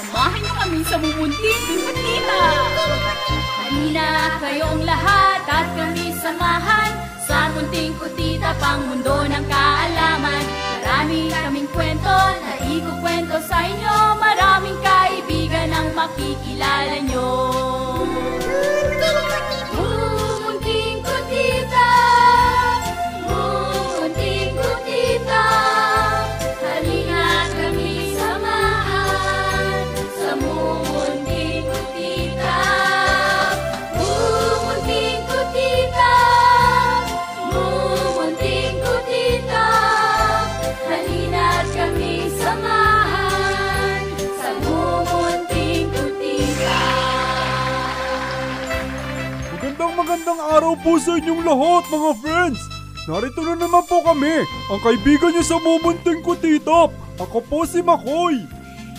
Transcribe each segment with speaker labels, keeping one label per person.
Speaker 1: Samahan niyo kami sa mumunting kutita. Halina kayong lahat at kami samahan sa munting kutita, pang mundo ng kaalaman. Marami kaming kwento na ikukwento sa inyo. Maraming kaibigan ang makikilala nyo. Munting kutita, munting kutita. Halina kami samahan sa munting kutita. Munting kutita, munting kutita. Halina kami samahan sa munting kutita.
Speaker 2: Magandang araw po sa inyong lahat, mga friends! Narito na naman po kami, ang kaibigan niyo sa Mumunting Kutita. Ako po si Makoy.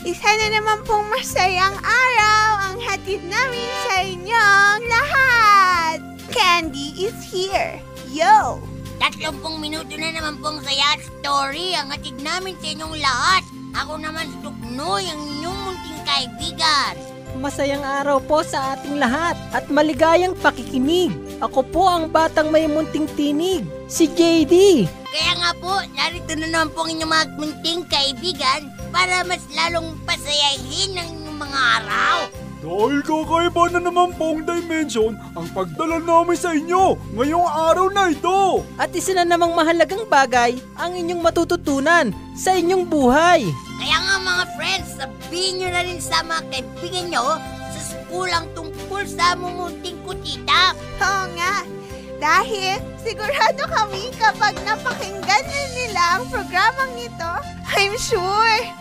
Speaker 3: Isa na naman pong masayang araw ang hatid namin sa inyong lahat. Candy is here. Yo!
Speaker 4: 30 minuto na naman pong saya at story ang hatid namin sa inyong lahat. Ako naman si Tuknoy, ang inyong munting kaibigan.
Speaker 5: Masayang araw po sa ating lahat at maligayang pakikinig. Ako po ang batang may munting tinig, si JD.
Speaker 4: Kaya nga po, narito na naman po ang inyong mga munting kaibigan para mas lalong pasayahin ang inyong mga araw.
Speaker 2: Dahil kakaiba na naman pong dimension ang pagdala namin sa inyo ngayong araw na ito.
Speaker 5: At isa na namang mahalagang bagay ang inyong matututunan sa inyong buhay.
Speaker 4: Kaya nga mga friends, sabihin nyo na rin sa mga kaibigan nyo sa skulang tungkol sa mumunting kutita.
Speaker 3: Oo nga. Dahil sigurado kami kapag napakinggan na nila ang programang ito, I'm sure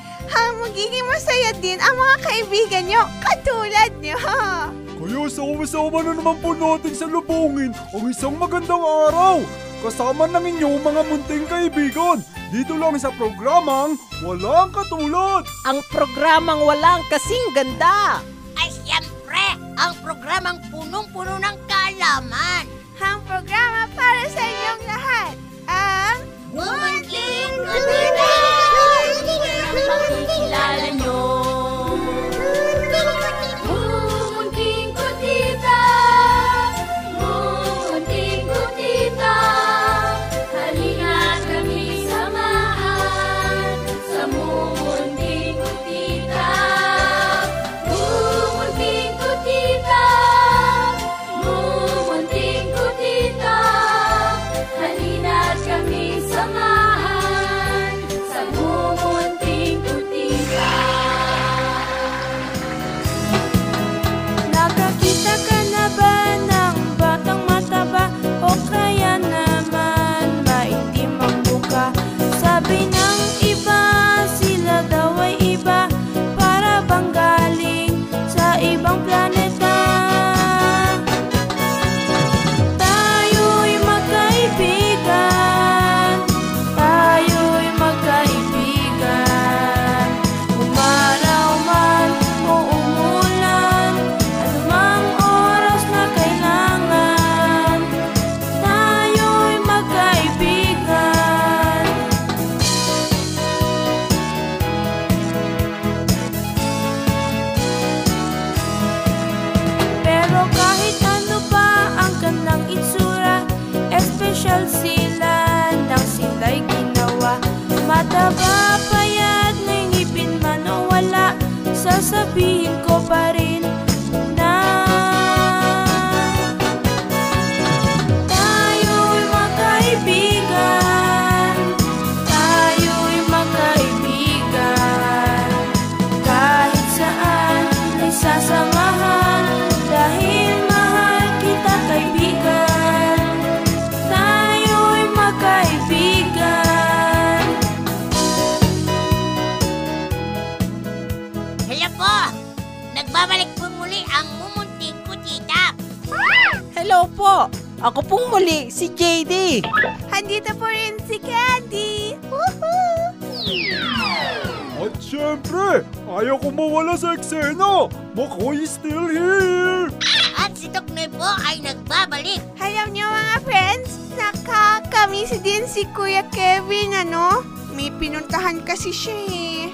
Speaker 3: magiging masaya din ang mga kaibigan nyo katulad nyo.
Speaker 2: Kaya sama-sama na naman po natin sa lubungin ang isang magandang araw. Kasama ng inyong mga munting kaibigan. Dito lang sa programang Walang Katulad.
Speaker 5: Ang programang walang kasing ganda.
Speaker 4: Ay siyempre, ang programang punong-puno ng kaalaman.
Speaker 3: Ang programa para sa inyong lahat, ang
Speaker 4: Munting Kutita!
Speaker 1: Makikilala nyo. Munting kutita, munting kutita. Halina kami samahan sa munting kutita. Munting kutita, munting kutita. Halina kami samahan sa munting kutita.
Speaker 6: Nakakita ka na ba ng batang mataba o kaya naman maitim ang buka? Sabi ng iba, sila daw ay iba, para bang galing sa ibang planeta. Tayo'y magkaibigan, tayo'y magkaibigan. Umaraw man o umulan, anumang oras na kailangan, tayo'y magkaibigan. Pero kahit ano pa ang kanilang itsura, espesyal sila nang sila'y ginawa. Mataba, payat, may ngipin man o wala, sasabihin ko pa rin na tayo'y magkaibigan, tayo'y magkaibigan. Kahit saan ay sasamahan, dahil mahal kita kaibigan, tayo'y magkaibigan.
Speaker 4: Hello po! Nagbabalik po muli ang mumunting kutita.
Speaker 5: Hello po, ako pong muli si JD.
Speaker 3: Andito po rin si Candy. Woohoo!
Speaker 2: At syempre, ayaw ko mawala sa eksena. Makoy is still here.
Speaker 4: At si Tuknoy po ay nagbabalik.
Speaker 3: Alam niyo mga friends, nakakamiss din si Kuya Kevin, ano? May pinuntahan kasi siya eh.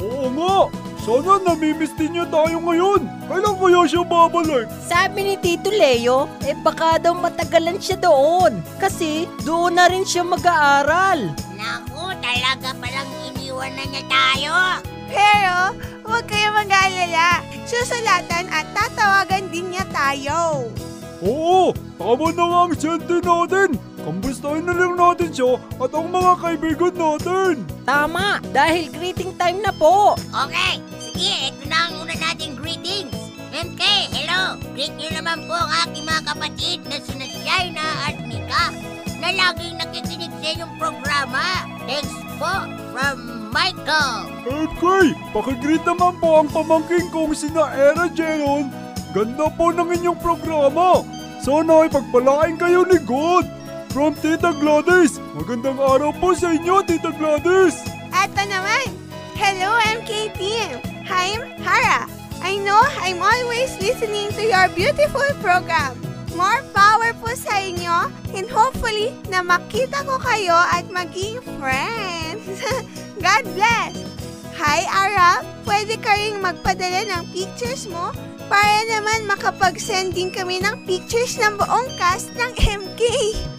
Speaker 2: Oo nga! Sana namimiss din niya tayo ngayon. Kailan kaya siya babalik?
Speaker 5: Sabi ni Tito Leo, baka daw matagalan siya doon. Kasi doon na rin siya mag-aaral.
Speaker 4: Naku, talaga palang iniwan na niya tayo.
Speaker 3: Pero, huwag kayo mag-aalala. Susulatan at tatawagan din niya tayo.
Speaker 2: Oo! Tama na nga ang siyente natin! Kamustahin na lang natin siya at ang mga kaibigan natin!
Speaker 5: Tama, dahil greeting time na po.
Speaker 4: Okay, sige, ito na ang una nating greetings. MK, hello! Greet niyo naman po ang aking mga kapatid na sina Shaina at Mika na laging nakikinig sa inyong programa. Thanks po from Michael.
Speaker 2: Okay, pakigreet naman po ang pamangking kong sina Era Jeron. Ganda po ng inyong programa. Sana ay pagpalain kayo ni God. From Tita Gladys. Magandang araw po sa inyo, Tita Gladys.
Speaker 3: Eto naman. Hello, MK team. I'm Hara. I know I'm always listening to your beautiful program. More power po sa inyo and hopefully na makita ko kayo at maging friends. God bless. Hi, Ara. Pwede ka ring magpadala ng pictures mo para naman makapag-send din kami ng pictures ng buong cast ng MK.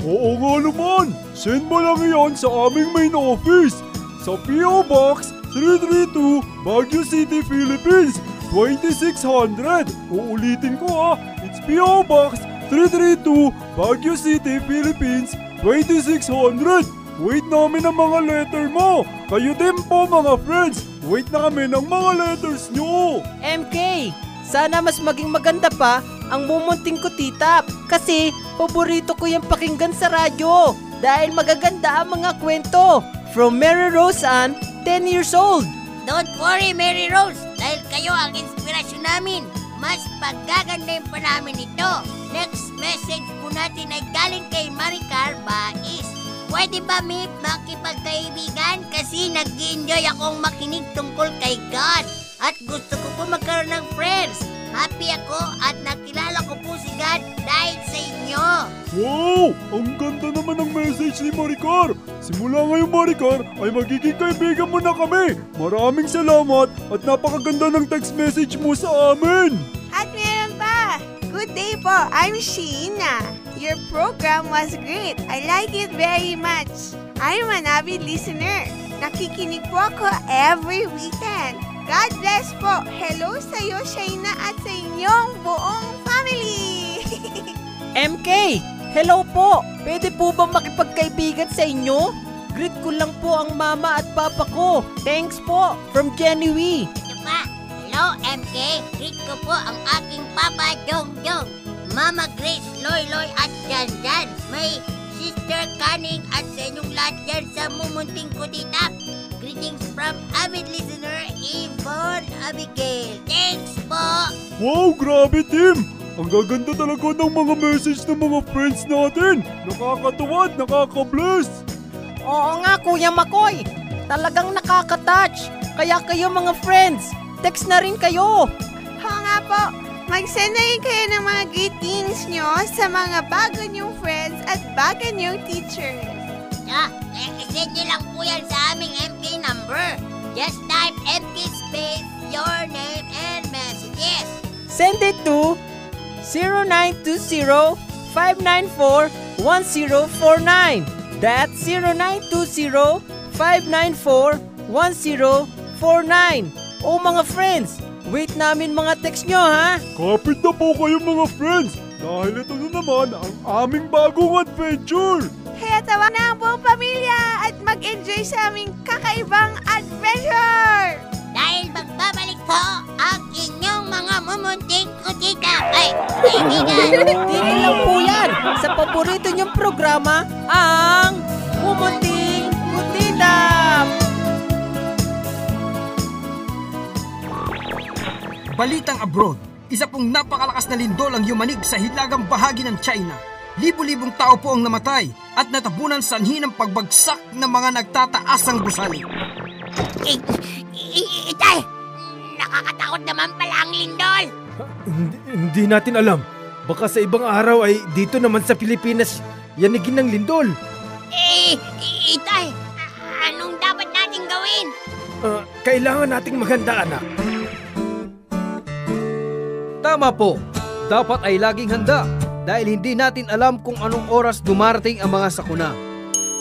Speaker 2: Oo nga naman. Send mo lang iyon sa aming main office. Sa P.O. Box 332, Baguio City, Philippines. 2600. Uulitin ko ha. It's P.O. Box 332, Baguio City, Philippines. 2600. Wait namin ang mga letter mo. Kayo din po mga friends. Wait na kami ng mga letters nyo.
Speaker 5: MK, sana mas maging maganda pa ang mumunting ko titap. Kasi paborito ko yung pakinggan sa radyo. Dahil magaganda ang mga kwento. From Mary Rose Ann, 10 years old.
Speaker 4: Don't worry, Mary Rose, dahil kayo ang inspirasyon namin. Mas paggagandahin pa namin ito. Next message po natin ay galing kay Maricar Bais. Pwede ba, Mip, makipagkaibigan? Kasi nag-enjoy akong makinig tungkol kay God. At gusto ko po magkaroon ng friends. Happy ako at nakilala ko po si God dahil sa inyo.
Speaker 2: Wow! Ang ganda naman ng message ni Maricar. Simula ngayon, Maricar, ay magiging kaibigan mo na kami. Maraming salamat at napakaganda ng text message mo sa amin.
Speaker 3: At meron pa. Good day po, I'm Sheena. Your program was great. I like it very much. I'm an avid listener. Nakikinig po ako every weekend. God bless po. Hello sa iyo, Sheena, at sa inyong buong family.
Speaker 5: MK, hello po. Pwede po ba makipagkaibigan sa inyo? Greet ko lang po ang mama at papa ko. Thanks po, from Jenny Wee.
Speaker 4: Ito pa. Hello, MK. Greet ko po ang aking papa, Jong Jong. Mama Grace, Loy Loy at Jan Jan. May sister Kaning at sa inyong lahat dyan sa mumunting ko titap. Greetings from avid listener, Yvonne Abigail. Thanks po!
Speaker 2: Wow, grabe, Tim! Ang gaganda talaga ng mga message ng mga friends natin. Nakakatuwa at nakaka-bless.
Speaker 5: Oo nga, Kuya Makoy. Talagang nakaka-touch. Kaya kayo mga friends, text na rin kayo.
Speaker 3: Oo nga po. Mag-send na rin kayo ng mga greetings nyo sa mga bago nyong friends at bago nyong teachers.
Speaker 4: Send nyo lang po yan sa aming MK number. Just type MK space, your name and messages.
Speaker 5: Send it to 0920-594-1049. That's 0920-594-1049. O mga friends, wait namin mga text nyo ha.
Speaker 2: Kapit na po kayo mga friends. Dahil ito na naman ang aming bagong adventure.
Speaker 3: Kaya tawa na ang buong pamilya at mag-enjoy sa aming kakaibang adventure!
Speaker 4: Dahil magbabalik po ang inyong mga mumunting kutita. Ay, kaibigan!
Speaker 5: Dito lang po yan sa paborito nyong programa, ang Mumunting Kutitap!
Speaker 7: Balitang abroad, isa pong napakalakas na lindol ang yumanig sa hilagang bahagi ng China. Libo-libong tao po ang namatay at natabunan sanhi ng pagbagsak ng mga nagtataasang gusali.
Speaker 4: Itay! Nakakatakot naman pala ang lindol!
Speaker 8: Hindi natin alam. Baka sa ibang araw ay dito naman sa Pilipinas yanigin ng lindol.
Speaker 4: Itay! Anong dapat natin gawin?
Speaker 8: Kailangan nating maghanda, anak.
Speaker 7: Tama po. Dapat ay laging handa dahil hindi natin alam kung anong oras dumarating ang mga sakuna.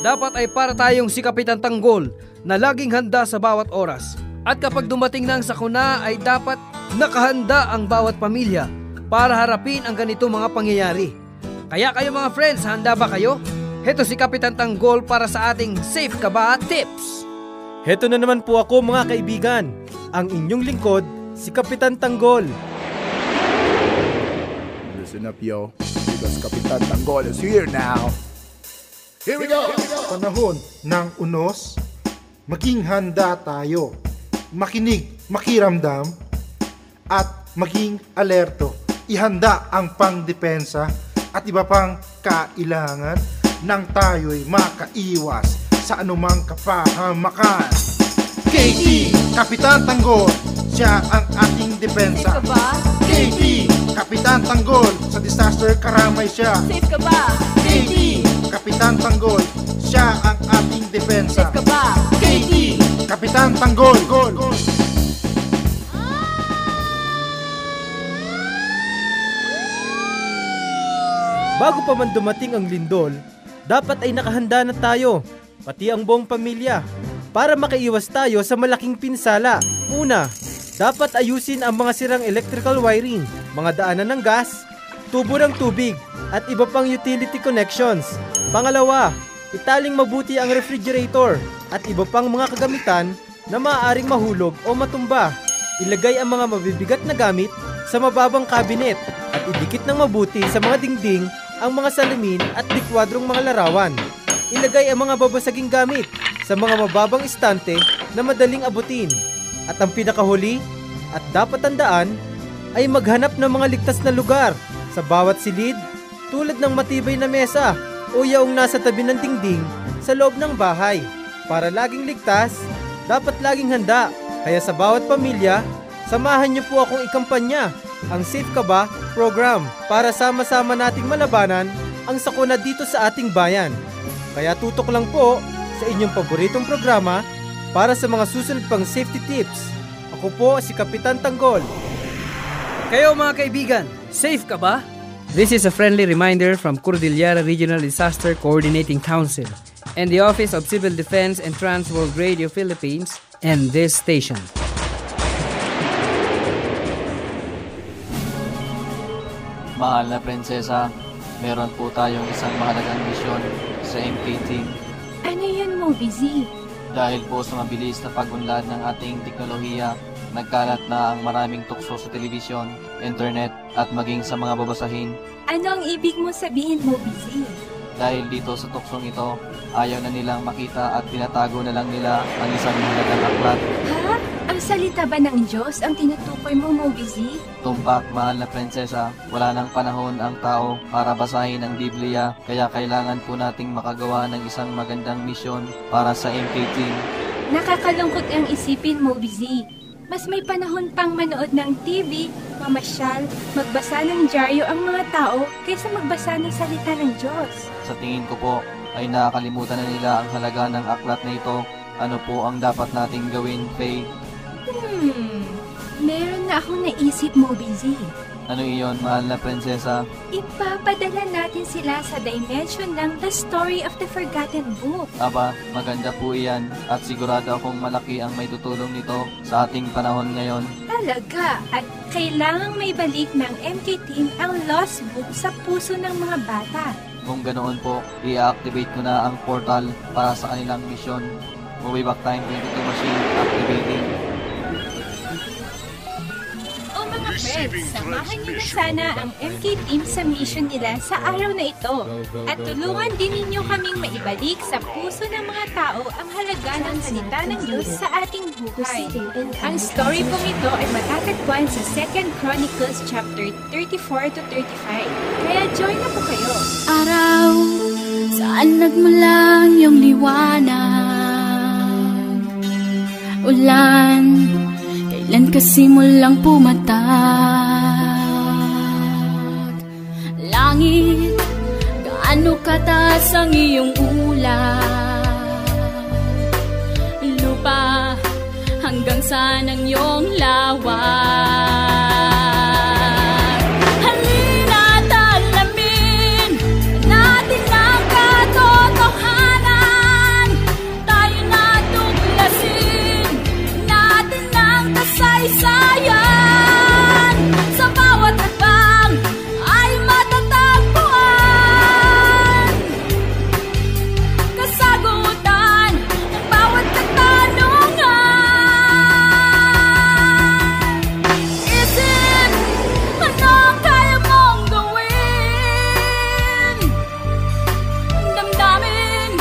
Speaker 7: Dapat ay para tayong si Kapitan Tanggol na laging handa sa bawat oras. At kapag dumating na ang sakuna ay dapat nakahanda ang bawat pamilya para harapin ang ganito mga pangyayari. Kaya kayo mga friends, handa ba kayo? Heto si Kapitan Tanggol para sa ating Safe Ka Ba Tips.
Speaker 8: Heto na naman po ako mga kaibigan, ang inyong lingkod, si Kapitan Tanggol.
Speaker 9: Listen up, yo, because Kapitan Tanggol is here now. Here we go!
Speaker 10: Panahon ng unos, maging handa tayo, makinig, makiramdam, at maging alerto. Ihanda ang pangdepensa at iba pang kailangan nang tayo'y makaiwas sa anumang kapahamakan. KT, Kapitan Tanggol, siya ang ating depensa.
Speaker 1: Safe ka ba?
Speaker 10: KT, Kapitan Tanggol, sa disaster karamay siya.
Speaker 1: Safe ka ba?
Speaker 10: KT, Kapitan Tanggol, siya ang ating depensa.
Speaker 1: Safe ka ba?
Speaker 10: KT, Kapitan Tanggol, gol.
Speaker 8: Bago pa man dumating ang lindol, dapat ay nakahanda na tayo, pati ang buong pamilya, para makaiwas tayo sa malaking pinsala. Una, dapat ayusin ang mga sirang electrical wiring, mga daanan ng gas, tubo ng tubig, at iba pang utility connections. Pangalawa, italing mabuti ang refrigerator at iba pang mga kagamitan na maaaring mahulog o matumba. Ilagay ang mga mabibigat na gamit sa mababang kabinet at idikit ng mabuti sa mga dingding ang mga salamin at likwadrong mga larawan. Ilagay ang mga babasaging gamit sa mga mababang estante na madaling abutin. At ang pinakahuli at dapat tandaan ay maghanap ng mga ligtas na lugar sa bawat silid tulad ng matibay na mesa o yaong nasa tabi ng dingding sa loob ng bahay. Para laging ligtas, dapat laging handa. Kaya sa bawat pamilya, samahan niyo po akong ikampanya ang Safe Ka Ba program para sama-sama nating malabanan ang sakuna dito sa ating bayan. Kaya tutok lang po sa inyong paboritong programa para sa mga susunod pang safety tips. Ako po si Kapitan Tanggol.
Speaker 7: Kayo mga kaibigan, safe ka ba? This is a friendly reminder from Cordillera Regional Disaster Coordinating Council and the Office of Civil Defense and Trans World Radio Philippines and this station.
Speaker 11: Mahal na prinsesa, meron po tayong isang mahalagang misyon sa MK Team.
Speaker 1: Ano yun, Moby Z?
Speaker 11: Dahil po sa mabilis na pag-unlad ng ating teknolohiya, nagkalat na ang maraming tukso sa telebisyon, internet at maging sa mga babasahin.
Speaker 1: Ano ang ibig mo sabihin, Moby Z?
Speaker 11: Dahil dito sa tuksong ito, ayaw na nilang makita at tinatago na lang nila ang isang mahalagang aklat.
Speaker 1: Ha? Ang salita ba ng Diyos ang tinutukoy mo, Moby Z?
Speaker 11: Tumpak, mahal na prinsesa, wala nang panahon ang tao para basahin ang Biblia, kaya kailangan po nating makagawa ng isang magandang misyon para sa MK Team.
Speaker 1: Nakakalungkot ang isipin, Moby Z. Mas may panahon pang manood ng TV, mamasyal, magbasa ng dyaryo ang mga tao kaysa magbasa ng salita ng Diyos.
Speaker 11: Sa tingin ko po, ay nakakalimutan na nila ang halaga ng aklat na ito. Ano po ang dapat nating gawin, Faye?
Speaker 1: Meron na akong naisip, Moby Z.
Speaker 11: Ano iyon, mahal na prinsesa?
Speaker 1: Ipapadala natin sila sa dimension ng The Story of the Forgotten Book.
Speaker 11: Aba, maganda po iyan at sigurado akong malaki ang may tutulong nito sa ating panahon ngayon.
Speaker 1: Talaga, at kailangang may balik ng MK Team ang Lost Book sa puso ng mga bata.
Speaker 11: Kung ganoon po, i-activate ko na ang portal para sa kanilang misyon. Movie Back Time 22 machine activating.
Speaker 1: Friends, samahan niyo na sana ang MK Team sa mission nila sa araw na ito. At tulungan din ninyo kaming maibalik sa puso ng mga tao ang halaga ng salita ng Diyos sa ating buhay. Ang story pong ito ay matatagpuan sa 2 Chronicles chapter 34 to 35. Kaya join na po kayo.
Speaker 12: Araw, saan nagmula ang iyong liwanag? Ulan, kailan kasi mulang pumatag? Langit, gaano kataas ang iyong ulap? Lupa, hanggang saan ang iyong lawan. Halina't alamin natin ang katotohanan. Tayo na tuklasin natin ang kasaysayan. Sa bawat hakbang ay matatagpuan kasagutan ng bawat katanungan. Isip, ano ang kaya mong gawin? Damdamin,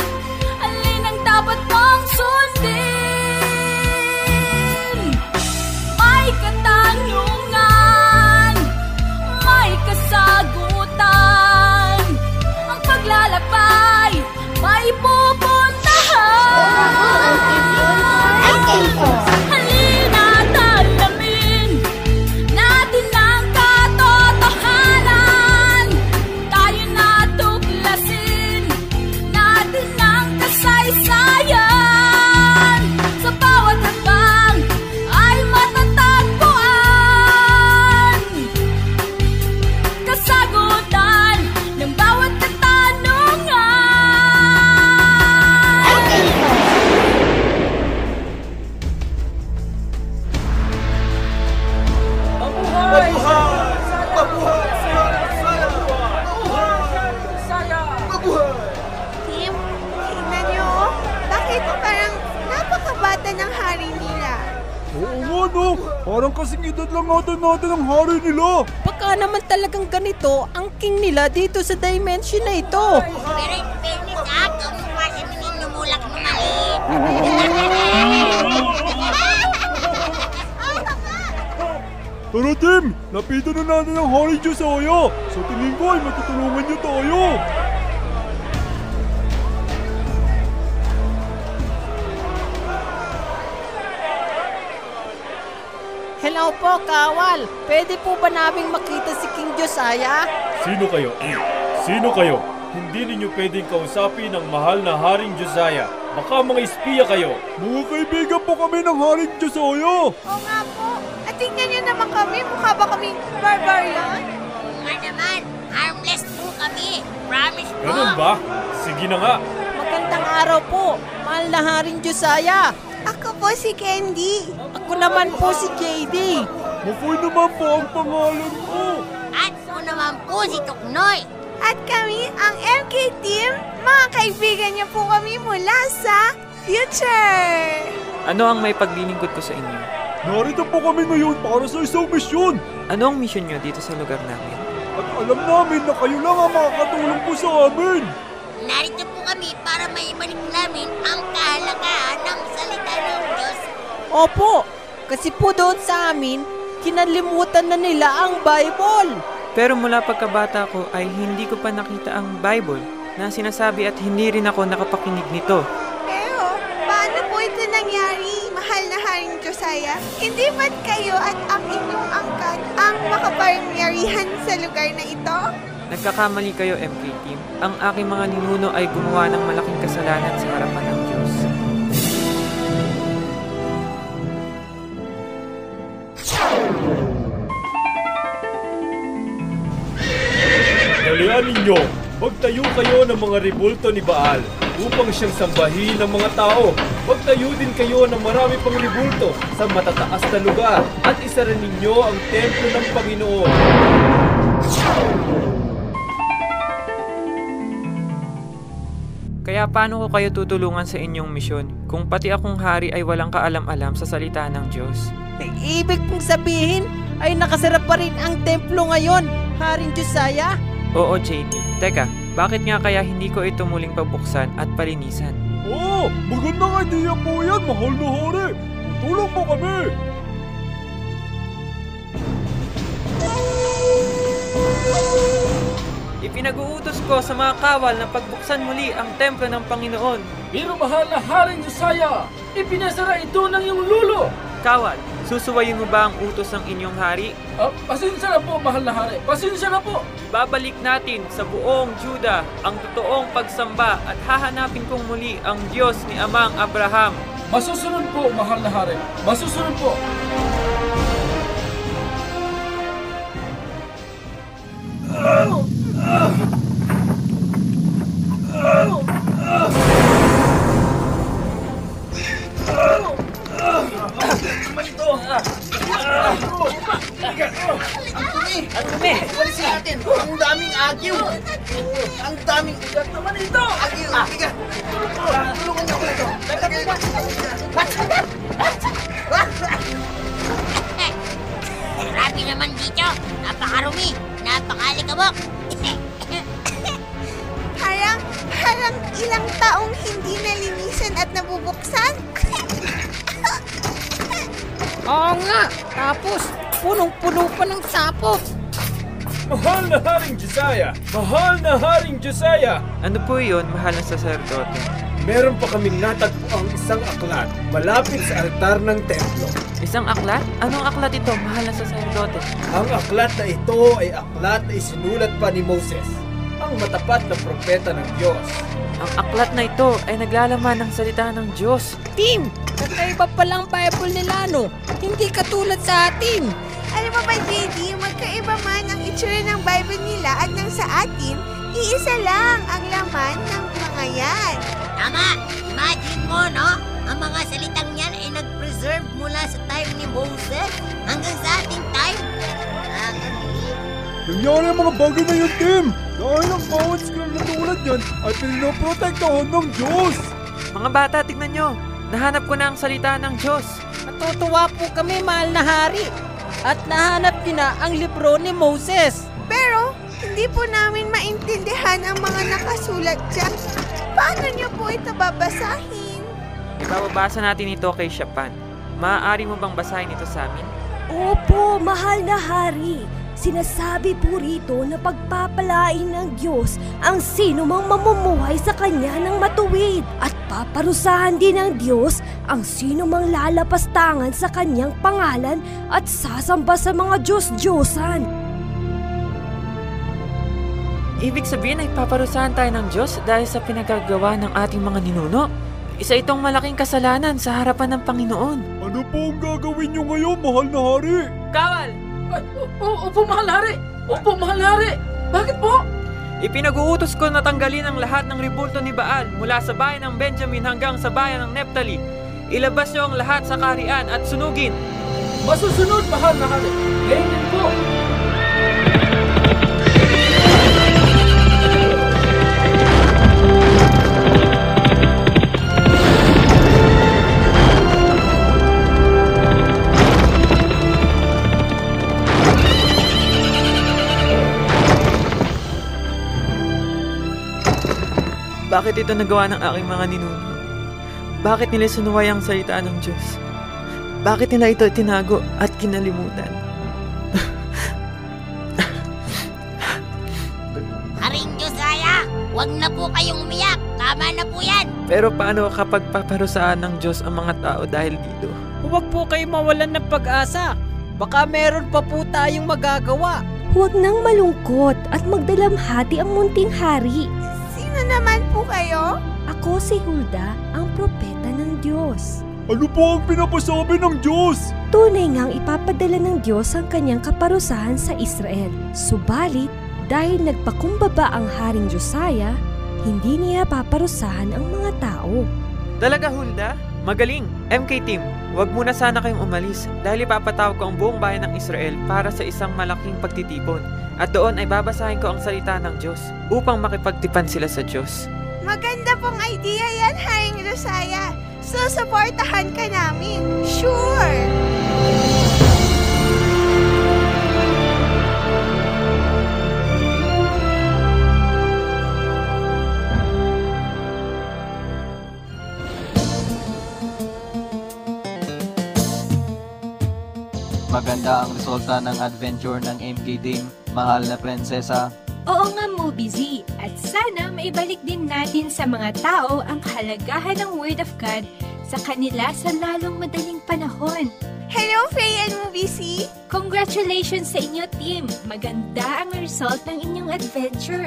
Speaker 12: alin ang dapat mong sundin? May katanungan, may kasagutan. Ang paglalakbay, may pupuntahan. Halina't alamin natin ang katotohanan. Tayo na tuklasin natin ang kasaysayan. Sa bawat hakbang ay matatagpuan kasagutan ng bawat katanungan.
Speaker 3: Tim, tingnan nyo. Bakit parang napakabata ng hari nila?
Speaker 2: Oo nga no, parang kasing edad lang natin ang hari nila.
Speaker 5: Baka naman talagang ganito ang king nila dito sa dimension na ito.
Speaker 4: Pero in fairness kung mukha si Menino Mulak na maliit.
Speaker 2: Tara Tim, lapitan na natin ang hari Josiah. Sa tingin ko ay matutulungan niyo tayo.
Speaker 5: Hello po, Kawal. Pwede po ba naming makita si King Josiah?
Speaker 13: Sino kayo? Sino kayo? Hindi ninyo pwedeng kausapin ang mahal na Haring Josiah. Baka mga espiya kayo.
Speaker 2: Mga kaibigan po kami ng hari Josiah.
Speaker 3: Oo nga po. At tingnan nyo naman kami. Mukha ba kaming barbarian?
Speaker 4: Nga naman, harmless po kami. Promise po.
Speaker 13: Ganun ba? Sige na nga.
Speaker 5: Magandang araw po, mahal na Haring Josiah.
Speaker 3: Ako po si Candy.
Speaker 5: Ako naman po si JD.
Speaker 2: Makoy naman po ang pangalan ko.
Speaker 4: At po naman po si Tuknoy.
Speaker 3: At kami ang MK Team. Mga kaibigan niyo po kami mula sa future.
Speaker 14: Ano ang may paglilingkod ko sa inyo?
Speaker 2: Narito po kami ngayon para sa isang misyon.
Speaker 14: Ano ang mission nyo dito sa lugar namin?
Speaker 2: At alam namin na kayo lang ang makakatulong po sa amin.
Speaker 4: Narito po kami para maibalik namin ang kahalagahan ng salita ng Diyos.
Speaker 5: Opo, kasi po doon sa amin, kinalimutan na nila ang Bible.
Speaker 14: Pero mula pagkabata ko ay hindi ko pa nakita ang Bible na sinasabi at hindi rin ako nakapakinig nito.
Speaker 3: Pero, paano po ito nangyari, mahal na Haring Josiah? Hindi ba't kayo at ang inyong angkat ang makapangyarihan sa lugar na ito?
Speaker 14: Nagkakamali kayo, MK Team. Ang aking mga ninuno ay gumawa ng malaking kasalanan sa harapan ng Diyos.
Speaker 13: Dalian ninyo, magtayo kayo ng mga rebulto ni Baal upang siyang sambahin ng mga tao. Magtayo din kayo ng marami pang rebulto sa matataas na lugar at isara ninyo ang templo ng Panginoon.
Speaker 14: Kaya paano ko kayo tutulungan sa inyong misyon kung pati akong hari ay walang kaalam-alam sa salita ng Diyos?
Speaker 5: Ibig pong sabihin ay nakasara pa rin ang templo ngayon, Haring Josiah?
Speaker 14: Oo, JD. Teka, bakit nga kaya hindi ko ito muling pabuksan at palinisan?
Speaker 2: Oo, magandang idea po yan, mahal na hari. Tutulong po kami.
Speaker 14: Ipinag-uutos ko sa mga kawal na pagbuksan muli ang templo ng Panginoon.
Speaker 15: Pero mahal na Haring Josiah, ipinasara ito ng iyong lulo.
Speaker 14: Kawal, Susuwayin mo ba ang utos ng inyong hari?
Speaker 13: Pasensya na po, mahal na hari. Pasensya na po.
Speaker 14: Babalik natin sa buong Juda ang totoong pagsamba at hahanapin kong muli ang Diyos ni Amang Abraham.
Speaker 13: Masusunod po, mahal na hari. Masusunod po.
Speaker 15: Ang dumi! Walisin natin! Ang daming agyo! Ang daming ugat naman ito! Agyo! Bigat! Tulungan niyo ako ito!
Speaker 4: Grabe naman dito! Napakarumi! Napakalikabok!
Speaker 3: Parang ilang taong hindi nalinisan at nabubuksan.
Speaker 5: Oo nga! Tapos, punong-puno pa ng sapot!
Speaker 13: Mahal na Haring Josiah! Mahal na Haring Josiah!
Speaker 14: Ano po yun, mahal na saserdote?
Speaker 13: Meron pa kaming natagpo ang isang aklat malapit sa altar ng templo.
Speaker 14: Isang aklat? Anong aklat ito, mahal na saserdote?
Speaker 13: Ang aklat na ito ay aklat na isinulat pa ni Moses, ang matapat na propeta ng Diyos.
Speaker 14: Ang aklat na ito ay naglalaman ng salita ng Diyos.
Speaker 5: Tim! Kakaiba palang Bible nila, no? Hindi katulad sa atin.
Speaker 3: Alam mo ba, JD, magkaiba man ang itsura ng Bible nila at ng sa atin, iisa lang ang laman ng mga yan.
Speaker 4: Tama! Imagine mo, no? Ang mga salitang yan ay nag-preserve mula sa time ni Moses hanggang sa ating time.
Speaker 2: Nangyari ang mga bagay na yun, Tim! Dahil ang bawat scroll na tulad yan ay pinoprotektahan ng Diyos!
Speaker 14: Mga bata, tignan nyo! Nahanap ko na ang salita ng Diyos.
Speaker 5: Natutuwa po kami, mahal na hari. At nahanap niyo na ang libro ni Moses.
Speaker 3: Pero, hindi po namin maintindihan ang mga nakasulat dyan. Paano niyo po ito babasahin?
Speaker 14: Ibababasa natin ito kay Shapan. Maaari mo bang basahin ito sa amin?
Speaker 16: Opo, mahal na hari. Sinasabi po rito na pagpapalain ng Diyos ang sino mang mamumuhay sa Kanya ng matuwid at paparusahan din ng Diyos ang sino mang lalapastangan sa Kanyang pangalan at sasamba sa mga Diyos-Diyosan.
Speaker 14: Ibig sabihin ay paparusahan tayo ng Diyos dahil sa pinagagawa ng ating mga ninuno. Isa itong malaking kasalanan sa harapan ng Panginoon.
Speaker 2: Ano po ang gagawin niyo ngayon, mahal na hari?
Speaker 14: Kawal!
Speaker 15: Opo, mahal na hari! Opo, mahal na hari! Bakit po?
Speaker 14: Ipinag-uutos ko na tanggalin ang lahat ng ribulto ni Baal mula sa bayan ng Benjamin hanggang sa bayan ng Neptali. Ilabas niyo ang lahat sa kaharian at sunugin.
Speaker 15: Masusunod, mahal na hari! Ngayon din po!
Speaker 14: Bakit ito nagawa ng aking mga ninuno? Bakit nila sinuway ang salita ng Diyos? Bakit nila ito tinago at kinalimutan?
Speaker 4: Haring Josiah, huwag na po kayong umiyak. Tama na po yan.
Speaker 14: Pero paano kapag paparusahan ng Diyos ang mga tao dahil dito?
Speaker 5: Huwag po kayo mawalan ng pag-asa. Baka meron pa po tayong magagawa.
Speaker 16: Huwag nang malungkot at magdalamhati ang munting hari.
Speaker 3: Sino naman po kayo?
Speaker 16: Ako si Hulda, ang propeta ng Diyos.
Speaker 2: Ano po ang pinapasabi ng Diyos?
Speaker 16: Tunay ngang ipapadala ng Diyos ang kanyang kaparusahan sa Israel. Subalit, dahil nagpakumbaba ang Haring Josiah, hindi niya paparusahan ang mga tao.
Speaker 14: Talaga, Hulda? Magaling! MK Team, huwag muna sana kayong umalis dahil ipapatawag ko ang buong bayan ng Israel para sa isang malaking pagtitipon. At doon ay babasahin ko ang salita ng Diyos upang makipagtipan sila sa Diyos.
Speaker 3: Maganda pong idea yan, Haring Josiah. Susuportahan ka namin. Sure!
Speaker 11: Maganda ang resulta ng adventure ng MK Team, mahal na prinsesa.
Speaker 17: Oo nga, Mobizy. At sana maibalik din natin sa mga tao ang kahalagahan ng Word of God
Speaker 18: sa kanila sa lalong madaling panahon.
Speaker 3: Hello, Faye and Movie.
Speaker 18: Congratulations sa inyo, team! Maganda ang result ng inyong adventure.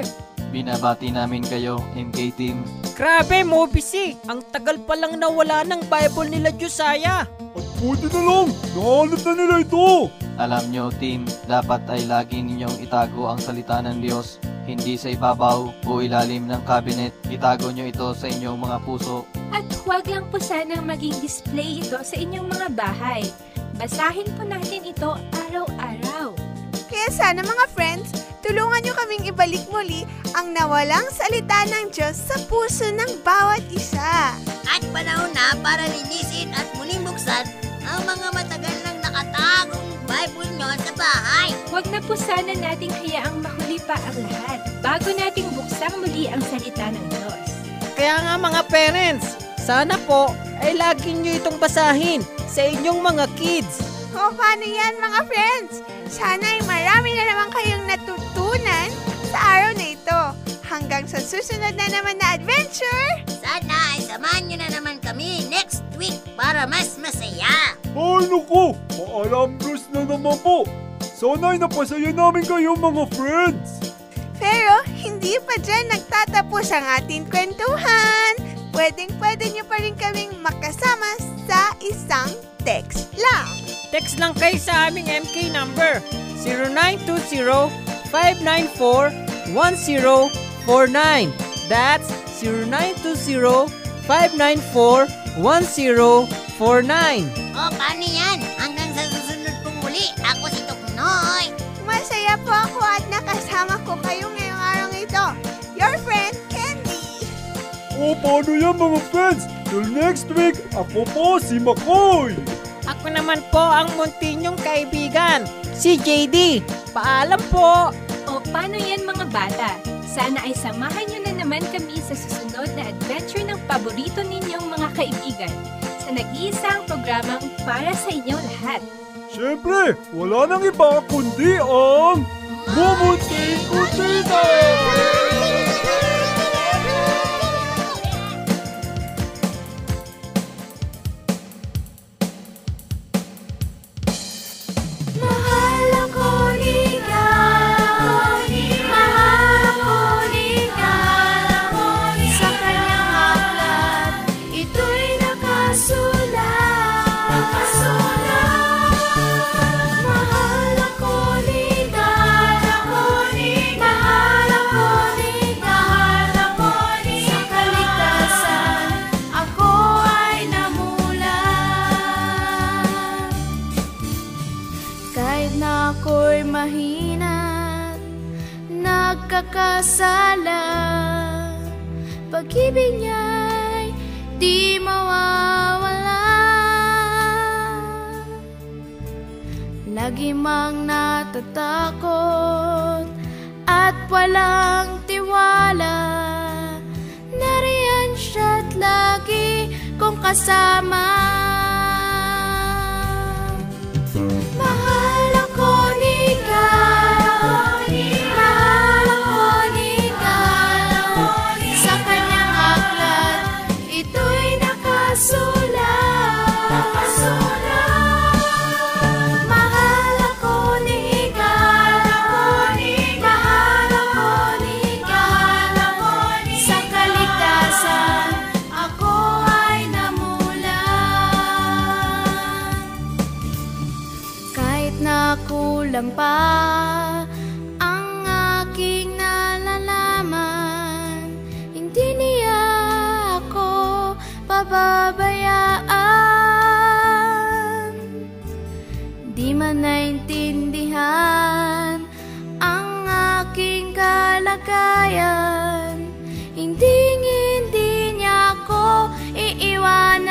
Speaker 11: Binabati namin kayo, MK Team.
Speaker 5: Grabe, Movie! Ang tagal palang nawala ng Bible nila Josiah.
Speaker 2: At buti na lang, nahanap na nila ito.
Speaker 11: Alam nyo, team, dapat ay lagi ninyong itago ang salita ng Diyos. Hindi sa ibabaw o ilalim ng cabinet. Itago nyo ito sa inyong mga puso.
Speaker 18: At huwag lang po sanang maging display ito sa inyong mga bahay. Basahin po natin ito araw-araw.
Speaker 3: Kaya sana mga friends, tulungan nyo kaming ibalik muli ang nawalang salita ng Diyos sa puso ng bawat isa.
Speaker 4: At panahon na para linisin at muling buksan ang mga matagal nang nakatagong Bible nyo sa bahay.
Speaker 18: Huwag na po sana nating hayaang mahuli pa ang lahat bago nating buksang muli ang salita ng Diyos.
Speaker 5: Kaya nga mga parents, sana po ay lagi nyo itong basahin sa inyong mga kids.
Speaker 3: O paano yan mga friends? Sana ay marami na naman kayong natutunan sa araw na ito. Hanggang sa susunod na naman na adventure.
Speaker 4: Sana ay samahan nyo na naman kami next week para mas masaya.
Speaker 2: Ay naku, paalambros na naman po. Sana ay napasaya namin kayo mga friends.
Speaker 3: Pero hindi pa dyan nagtatapos ang ating kwentuhan. Pwedeng-pwede nyo pa rin kaming makasama sa isang text lang.
Speaker 5: Text lang kayo sa aming MK number 0920-594-1049. That's 0920-594-1049.
Speaker 4: O paano yan? Hanggang sa susunod pong muli, ako si Tuknoy.
Speaker 3: Masaya po ako at nakasama ko kayo ngayong araw ito. Your friend, Candy.
Speaker 2: O paano yan mga friends? Till next week, ako po si Makoy.
Speaker 5: Ako naman po ang munti niyong kaibigan, si JD. Paalam po.
Speaker 18: O paano yan mga bata? Sana ay samahan niyo na naman kami sa susunod na adventure ng paborito ninyong mga kaibigan sa nag-iisang programang para sa inyong lahat.
Speaker 2: Siyempre, wala nang iba kundi ang Mumunting Kutita!
Speaker 6: Nagkakasala, pag-ibig niya'y di mawawala. Lagi mang natatakot at walang tiwala, nariyan siya't lagi kong kasama. Mahal ako ni God, mahal ako ni God, sa kanyang aklat ito'y nakasulat. Mahal ako ni God, mahal ako ni God, sa kaligtasan ako ay namulat. Kahit na kulang pa ang aking nalalaman, hindi niya ako pababayaan. Di man naintindihan ang aking kalagayan, hindi niya ako iiwanan.